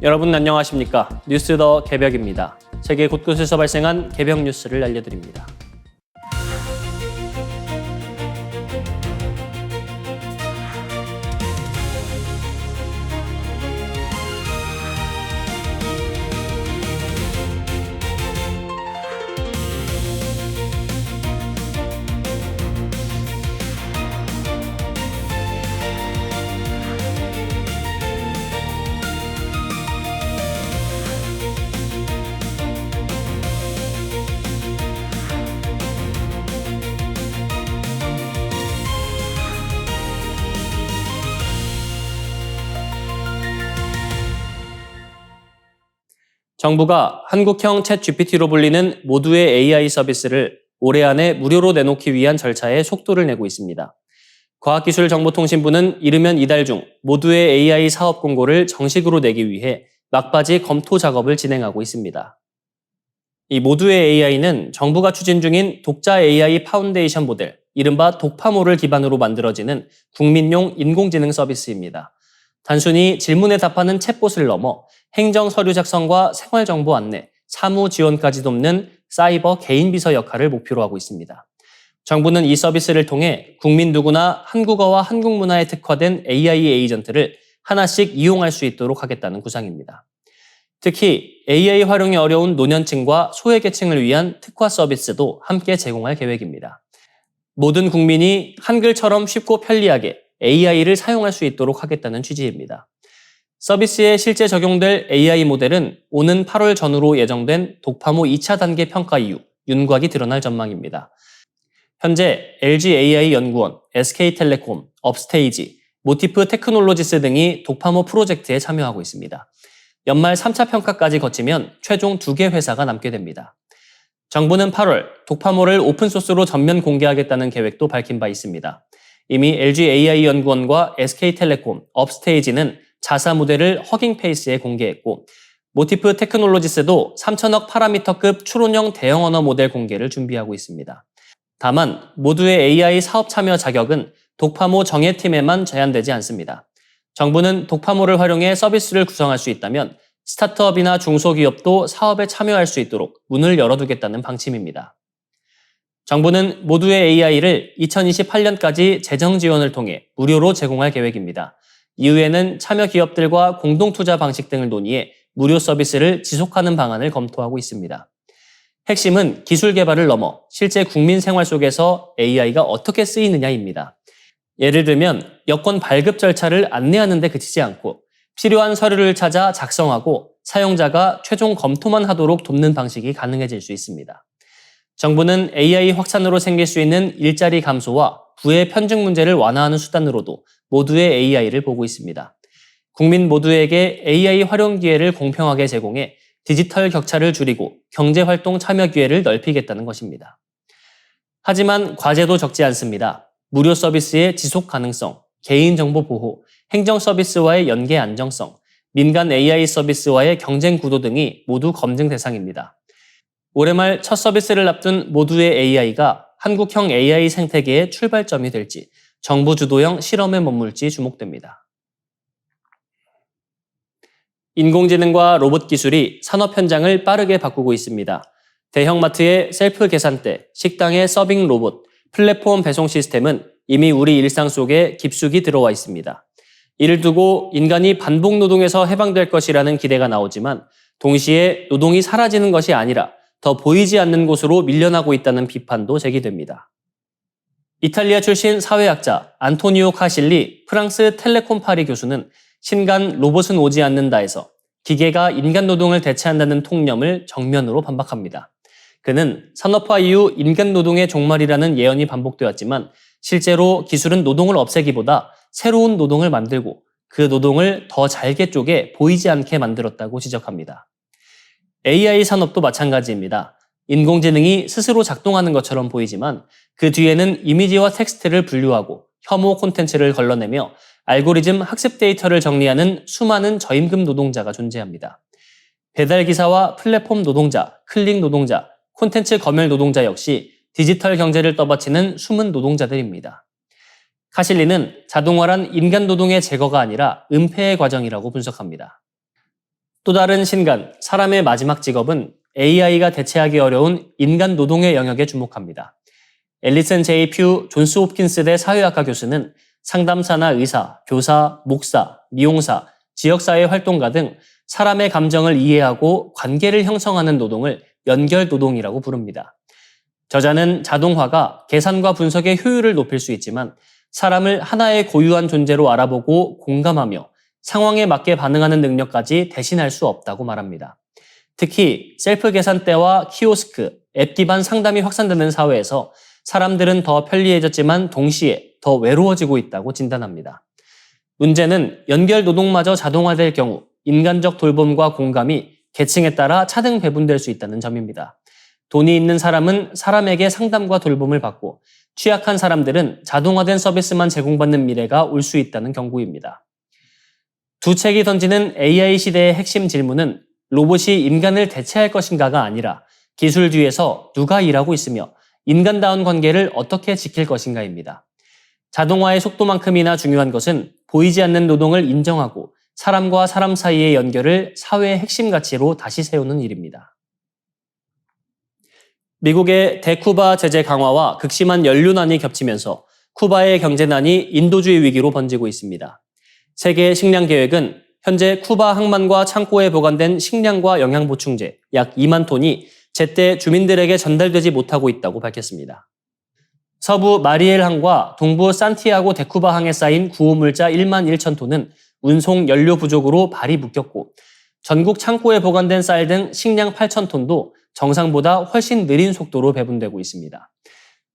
여러분 안녕하십니까? 뉴스 더 개벽입니다. 세계 곳곳에서 발생한 개벽 뉴스를 알려드립니다. 정부가 한국형 챗GPT로 불리는 모두의 AI 서비스를 올해 안에 무료로 내놓기 위한 절차에 속도를 내고 있습니다. 과학기술정보통신부는 이르면 이달 중 모두의 AI 사업 공고를 정식으로 내기 위해 막바지 검토 작업을 진행하고 있습니다. 이 모두의 AI는 정부가 추진 중인 독자 AI 파운데이션 모델, 이른바 독파모를 기반으로 만들어지는 국민용 인공지능 서비스입니다. 단순히 질문에 답하는 챗봇을 넘어 행정 서류 작성과 생활정보 안내, 사무 지원까지 돕는 사이버 개인 비서 역할을 목표로 하고 있습니다. 정부는 이 서비스를 통해 국민 누구나 한국어와 한국 문화에 특화된 AI 에이전트를 하나씩 이용할 수 있도록 하겠다는 구상입니다. 특히 AI 활용이 어려운 노년층과 소외계층을 위한 특화 서비스도 함께 제공할 계획입니다. 모든 국민이 한글처럼 쉽고 편리하게 AI를 사용할 수 있도록 하겠다는 취지입니다. 서비스에 실제 적용될 AI 모델은 오는 8월 전후로 예정된 독파모 2차 단계 평가 이후 윤곽이 드러날 전망입니다. 현재 LG AI 연구원, SK텔레콤, 업스테이지, 모티프 테크놀로지스 등이 독파모 프로젝트에 참여하고 있습니다. 연말 3차 평가까지 거치면 최종 2개 회사가 남게 됩니다. 정부는 8월 독파모를 오픈소스로 전면 공개하겠다는 계획도 밝힌 바 있습니다. 이미 LG AI 연구원과 SK텔레콤, 업스테이지는 자사 모델을 허깅페이스에 공개했고 모티프 테크놀로지스도 3천억 파라미터급 추론형 대형 언어 모델 공개를 준비하고 있습니다. 다만 모두의 AI 사업 참여 자격은 독파모 정예팀에만 제한되지 않습니다. 정부는 독파모를 활용해 서비스를 구성할 수 있다면 스타트업이나 중소기업도 사업에 참여할 수 있도록 문을 열어두겠다는 방침입니다. 정부는 모두의 AI를 2028년까지 재정 지원을 통해 무료로 제공할 계획입니다. 이후에는 참여 기업들과 공동투자 방식 등을 논의해 무료 서비스를 지속하는 방안을 검토하고 있습니다. 핵심은 기술 개발을 넘어 실제 국민 생활 속에서 AI가 어떻게 쓰이느냐입니다. 예를 들면 여권 발급 절차를 안내하는 데 그치지 않고 필요한 서류를 찾아 작성하고 사용자가 최종 검토만 하도록 돕는 방식이 가능해질 수 있습니다. 정부는 AI 확산으로 생길 수 있는 일자리 감소와 부의 편중 문제를 완화하는 수단으로도 모두의 AI를 보고 있습니다. 국민 모두에게 AI 활용 기회를 공평하게 제공해 디지털 격차를 줄이고 경제활동 참여 기회를 넓히겠다는 것입니다. 하지만 과제도 적지 않습니다. 무료 서비스의 지속 가능성, 개인정보 보호, 행정 서비스와의 연계 안정성, 민간 AI 서비스와의 경쟁 구도 등이 모두 검증 대상입니다. 올해 말 첫 서비스를 앞둔 모두의 AI가 한국형 AI 생태계의 출발점이 될지 정부 주도형 실험에 머물지 주목됩니다. 인공지능과 로봇 기술이 산업 현장을 빠르게 바꾸고 있습니다. 대형마트의 셀프 계산대, 식당의 서빙 로봇, 플랫폼 배송 시스템은 이미 우리 일상 속에 깊숙이 들어와 있습니다. 이를 두고 인간이 반복 노동에서 해방될 것이라는 기대가 나오지만 동시에 노동이 사라지는 것이 아니라 더 보이지 않는 곳으로 밀려나고 있다는 비판도 제기됩니다. 이탈리아 출신 사회학자 안토니오 카실리 프랑스 텔레콤 파리 교수는 신간 로봇은 오지 않는다에서 기계가 인간 노동을 대체한다는 통념을 정면으로 반박합니다. 그는 산업화 이후 인간 노동의 종말이라는 예언이 반복되었지만 실제로 기술은 노동을 없애기보다 새로운 노동을 만들고 그 노동을 더 잘게 쪼개 보이지 않게 만들었다고 지적합니다. AI 산업도 마찬가지입니다. 인공지능이 스스로 작동하는 것처럼 보이지만 그 뒤에는 이미지와 텍스트를 분류하고 혐오 콘텐츠를 걸러내며 알고리즘 학습 데이터를 정리하는 수많은 저임금 노동자가 존재합니다. 배달기사와 플랫폼 노동자, 클릭 노동자, 콘텐츠 검열 노동자 역시 디지털 경제를 떠받치는 숨은 노동자들입니다. 카실리는 자동화란 인간 노동의 제거가 아니라 은폐의 과정이라고 분석합니다. 또 다른 신간, 사람의 마지막 직업은 AI가 대체하기 어려운 인간 노동의 영역에 주목합니다. 앨리슨 J. 퓨 존스 홉킨스대 사회학과 교수는 상담사나 의사, 교사, 목사, 미용사, 지역사회 활동가 등 사람의 감정을 이해하고 관계를 형성하는 노동을 연결 노동이라고 부릅니다. 저자는 자동화가 계산과 분석의 효율을 높일 수 있지만 사람을 하나의 고유한 존재로 알아보고 공감하며 상황에 맞게 반응하는 능력까지 대신할 수 없다고 말합니다. 특히 셀프 계산대와 키오스크, 앱 기반 상담이 확산되는 사회에서 사람들은 더 편리해졌지만 동시에 더 외로워지고 있다고 진단합니다. 문제는 연결 노동마저 자동화될 경우 인간적 돌봄과 공감이 계층에 따라 차등 배분될 수 있다는 점입니다. 돈이 있는 사람은 사람에게 상담과 돌봄을 받고 취약한 사람들은 자동화된 서비스만 제공받는 미래가 올 수 있다는 경고입니다. 두 책이 던지는 AI 시대의 핵심 질문은 로봇이 인간을 대체할 것인가가 아니라 기술 뒤에서 누가 일하고 있으며 인간다운 관계를 어떻게 지킬 것인가입니다. 자동화의 속도만큼이나 중요한 것은 보이지 않는 노동을 인정하고 사람과 사람 사이의 연결을 사회의 핵심 가치로 다시 세우는 일입니다. 미국의 대쿠바 제재 강화와 극심한 연료난이 겹치면서 쿠바의 경제난이 인도주의 위기로 번지고 있습니다. 세계 식량 계획은 현재 쿠바 항만과 창고에 보관된 식량과 영양보충제 약 2만 톤이 제때 주민들에게 전달되지 못하고 있다고 밝혔습니다. 서부 마리엘항과 동부 산티아고 데쿠바항에 쌓인 구호물자 1만 1천 톤은 운송 연료 부족으로 발이 묶였고 전국 창고에 보관된 쌀 등 식량 8천 톤도 정상보다 훨씬 느린 속도로 배분되고 있습니다.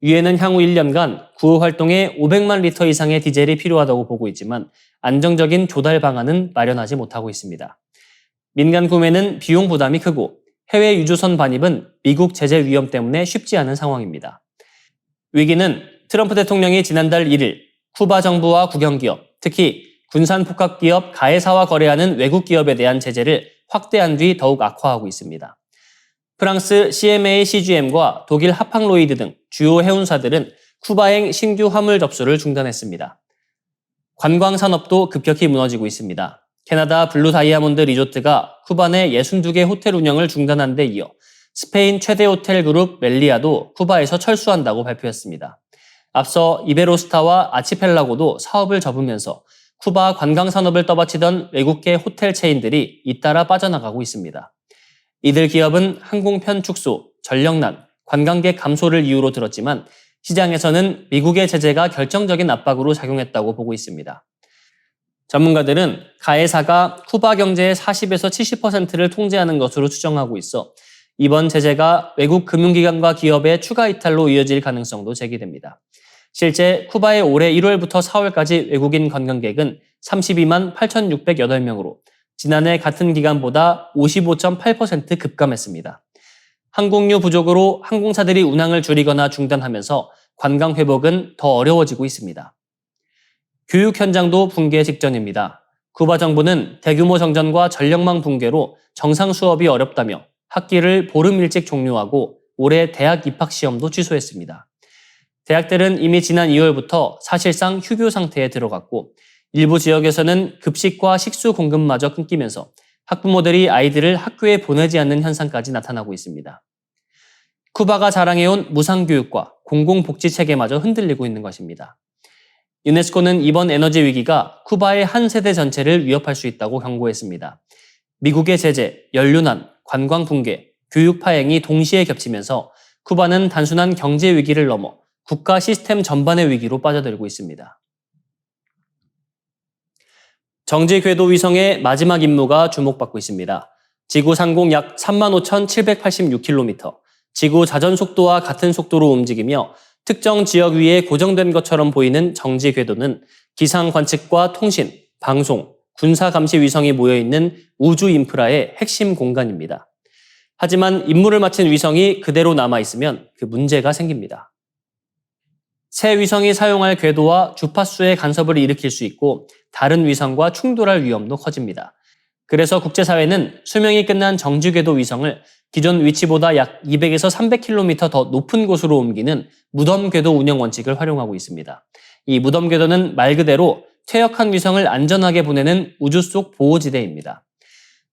유엔은 향후 1년간 구호 활동에 500만 리터 이상의 디젤이 필요하다고 보고 있지만 안정적인 조달 방안은 마련하지 못하고 있습니다. 민간 구매는 비용 부담이 크고 해외 유조선 반입은 미국 제재 위험 때문에 쉽지 않은 상황입니다. 위기는 트럼프 대통령이 지난달 1일 쿠바 정부와 국영기업, 특히 군산폭격기업 가에사와 거래하는 외국 기업에 대한 제재를 확대한 뒤 더욱 악화하고 있습니다. 프랑스 CMA CGM과 독일 하팡로이드 등 주요 해운사들은 쿠바행 신규 화물 접수를 중단했습니다. 관광 산업도 급격히 무너지고 있습니다. 캐나다 블루 다이아몬드 리조트가 쿠바 내 62개 호텔 운영을 중단한 데 이어 스페인 최대 호텔 그룹 멜리아도 쿠바에서 철수한다고 발표했습니다. 앞서 이베로스타와 아치펠라고도 사업을 접으면서 쿠바 관광 산업을 떠받치던 외국계 호텔 체인들이 잇따라 빠져나가고 있습니다. 이들 기업은 항공편 축소, 전력난, 관광객 감소를 이유로 들었지만 시장에서는 미국의 제재가 결정적인 압박으로 작용했다고 보고 있습니다. 전문가들은 가에사가 쿠바 경제의 40에서 70%를 통제하는 것으로 추정하고 있어 이번 제재가 외국 금융기관과 기업의 추가 이탈로 이어질 가능성도 제기됩니다. 실제 쿠바의 올해 1월부터 4월까지 외국인 관광객은 32만 8,608명으로 지난해 같은 기간보다 55.8% 급감했습니다. 항공유 부족으로 항공사들이 운항을 줄이거나 중단하면서 관광 회복은 더 어려워지고 있습니다. 교육 현장도 붕괴 직전입니다. 쿠바 정부는 대규모 정전과 전력망 붕괴로 정상 수업이 어렵다며 학기를 보름 일찍 종료하고 올해 대학 입학 시험도 취소했습니다. 대학들은 이미 지난 2월부터 사실상 휴교 상태에 들어갔고 일부 지역에서는 급식과 식수 공급마저 끊기면서 학부모들이 아이들을 학교에 보내지 않는 현상까지 나타나고 있습니다. 쿠바가 자랑해온 무상교육과 공공복지 체계마저 흔들리고 있는 것입니다. 유네스코는 이번 에너지 위기가 쿠바의 한 세대 전체를 위협할 수 있다고 경고했습니다. 미국의 제재, 연료난, 관광 붕괴, 교육 파행이 동시에 겹치면서 쿠바는 단순한 경제 위기를 넘어 국가 시스템 전반의 위기로 빠져들고 있습니다. 정지 궤도 위성의 마지막 임무가 주목받고 있습니다. 지구 상공 약 35,786km, 지구 자전 속도와 같은 속도로 움직이며 특정 지역 위에 고정된 것처럼 보이는 정지 궤도는 기상 관측과 통신, 방송, 군사 감시 위성이 모여있는 우주 인프라의 핵심 공간입니다. 하지만 임무를 마친 위성이 그대로 남아있으면 그 문제가 생깁니다. 새 위성이 사용할 궤도와 주파수의 간섭을 일으킬 수 있고 다른 위성과 충돌할 위험도 커집니다. 그래서 국제사회는 수명이 끝난 정지궤도 위성을 기존 위치보다 약 200에서 300km 더 높은 곳으로 옮기는 무덤궤도 운영 원칙을 활용하고 있습니다. 이 무덤궤도는 말 그대로 퇴역한 위성을 안전하게 보내는 우주 속 보호지대입니다.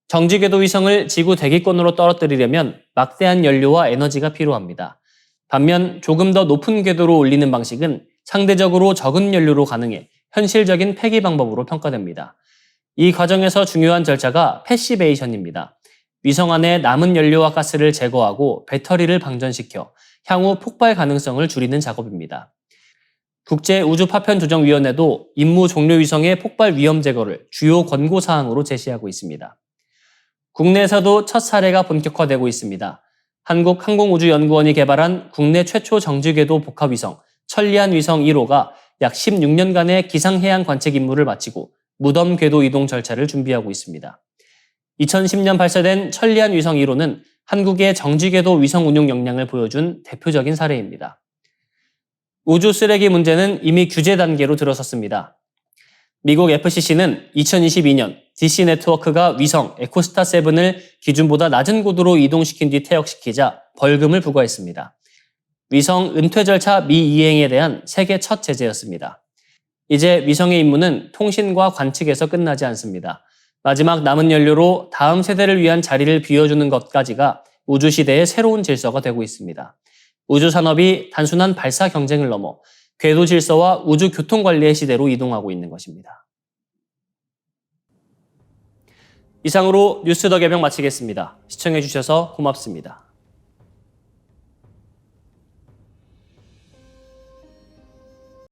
정지궤도 위성을 지구 대기권으로 떨어뜨리려면 막대한 연료와 에너지가 필요합니다. 반면 조금 더 높은 궤도로 올리는 방식은 상대적으로 적은 연료로 가능해 현실적인 폐기 방법으로 평가됩니다. 이 과정에서 중요한 절차가 패시베이션입니다. 위성 안에 남은 연료와 가스를 제거하고 배터리를 방전시켜 향후 폭발 가능성을 줄이는 작업입니다. 국제우주파편조정위원회도 임무 종료 위성의 폭발 위험 제거를 주요 권고사항으로 제시하고 있습니다. 국내에서도 첫 사례가 본격화되고 있습니다. 한국항공우주연구원이 개발한 국내 최초 정지궤도 복합위성 천리안 위성 1호가 약 16년간의 기상해양 관측 임무를 마치고 무덤 궤도 이동 절차를 준비하고 있습니다. 2010년 발사된 천리안 위성 1호는 한국의 정지궤도 위성 운용 역량을 보여준 대표적인 사례입니다. 우주 쓰레기 문제는 이미 규제 단계로 들어섰습니다. 미국 FCC는 2022년 DC 네트워크가 위성 에코스타7을 기준보다 낮은 고도로 이동시킨 뒤 퇴역시키자 벌금을 부과했습니다. 위성 은퇴 절차 미이행에 대한 세계 첫 제재였습니다. 이제 위성의 임무는 통신과 관측에서 끝나지 않습니다. 마지막 남은 연료로 다음 세대를 위한 자리를 비워주는 것까지가 우주시대의 새로운 질서가 되고 있습니다. 우주산업이 단순한 발사 경쟁을 넘어 궤도 질서와 우주 교통 관리의 시대로 이동하고 있는 것입니다. 이상으로 뉴스 더 개명 마치겠습니다. 시청해주셔서 고맙습니다.